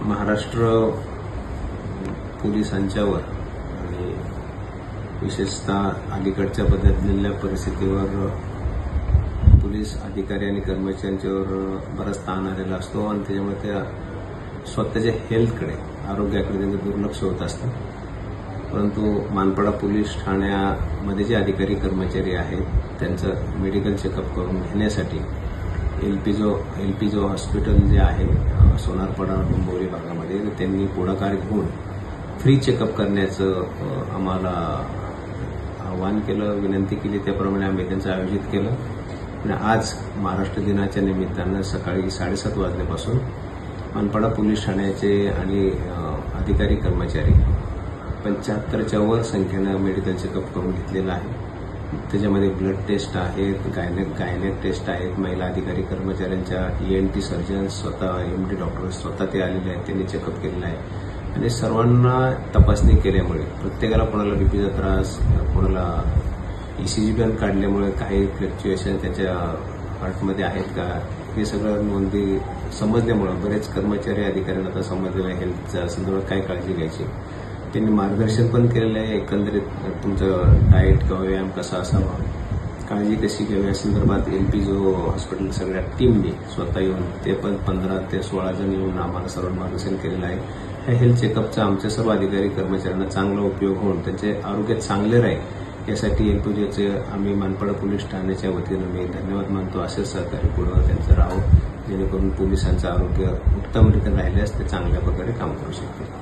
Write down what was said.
महाराष्ट्र पोलिसांच्यावर आणि विशेषतः अलीकडच्या बदललेल्या परिस्थितीवर पोलीस अधिकारी आणि कर्मचाऱ्यांच्यावर बराच ताण आलेला असतो आणि त्याच्यामुळे त्या स्वतःच्या हेल्थकडे आरोग्याकडे त्यांचं दुर्लक्ष होत असतं. परंतु मानपाडा पोलीस ठाण्यामध्ये जे अधिकारी कर्मचारी आहेत त्यांचं मेडिकल चेकअप करून घेण्यासाठी एलपीजो हॉस्पिटल जे आहे सोनारपाडा डोंबिवली भागामध्ये त्यांनी पुढाकार घेऊन फ्री चेकअप करण्याचं आम्हाला आवाहन केलं, विनंती केली. त्याप्रमाणे आम्ही त्यांचं आयोजित केलं आणि आज महाराष्ट्र दिनाच्या निमित्तानं सकाळी 7:30 वाजल्यापासून मानपाडा पोलीस ठाण्याचे आणि अधिकारी कर्मचारी 75च्या वर संख्येनं मेडिकल चेकअप करून घेतलेलं आहे. त्याच्यामध्ये ब्लड टेस्ट आहेत, गायनेक टेस्ट आहेत. महिला अधिकारी कर्मचाऱ्यांच्या ENT सर्जन स्वतः MD डॉक्टर स्वतः ते आलेले आहेत, त्यांनी चेकअप केलेलं आहे आणि सर्वांना तपासणी केल्यामुळे प्रत्येकाला कोणाला बीपीचा त्रास, कोणाला ECG पण काढल्यामुळे काही फ्लक्च्युएशन त्याच्या हार्टमध्ये आहेत का हे सगळं नोंदी समजल्यामुळे बरेच कर्मचारी अधिकाऱ्यांना आता समजलेलं आहे हेल्थच्या संदर्भात काय काळजी घ्यायची. त्यांनी मार्गदर्शन पण केलेलं आहे. एकंदरीत तुमचं डाएट किंवा व्यायाम कसा असावा, काळजी कशी घ्यावी या संदर्भात एलपीजो हॉस्पिटल सगळ्या टीमने स्वतः येऊन ते पण 15 ते 16 जण येऊन आम्हाला सर्व मार्गदर्शन केलेलं आहे. ह्या हेल्थ चेकअपचा आमच्या सर्व अधिकारी कर्मचाऱ्यांना चांगला उपयोग होऊन त्यांचे आरोग्य चांगले राहील यासाठी एलपीजोचे आम्ही मानपाडा पोलीस ठाण्याच्या वतीनं मी धन्यवाद मानतो. असेच सहकार्य पुढे त्यांचं राहावं जेणेकरून पोलिसांचं आरोग्य उत्तमरित्या राहिल्यास ते चांगल्या प्रकारे काम करू शकतील.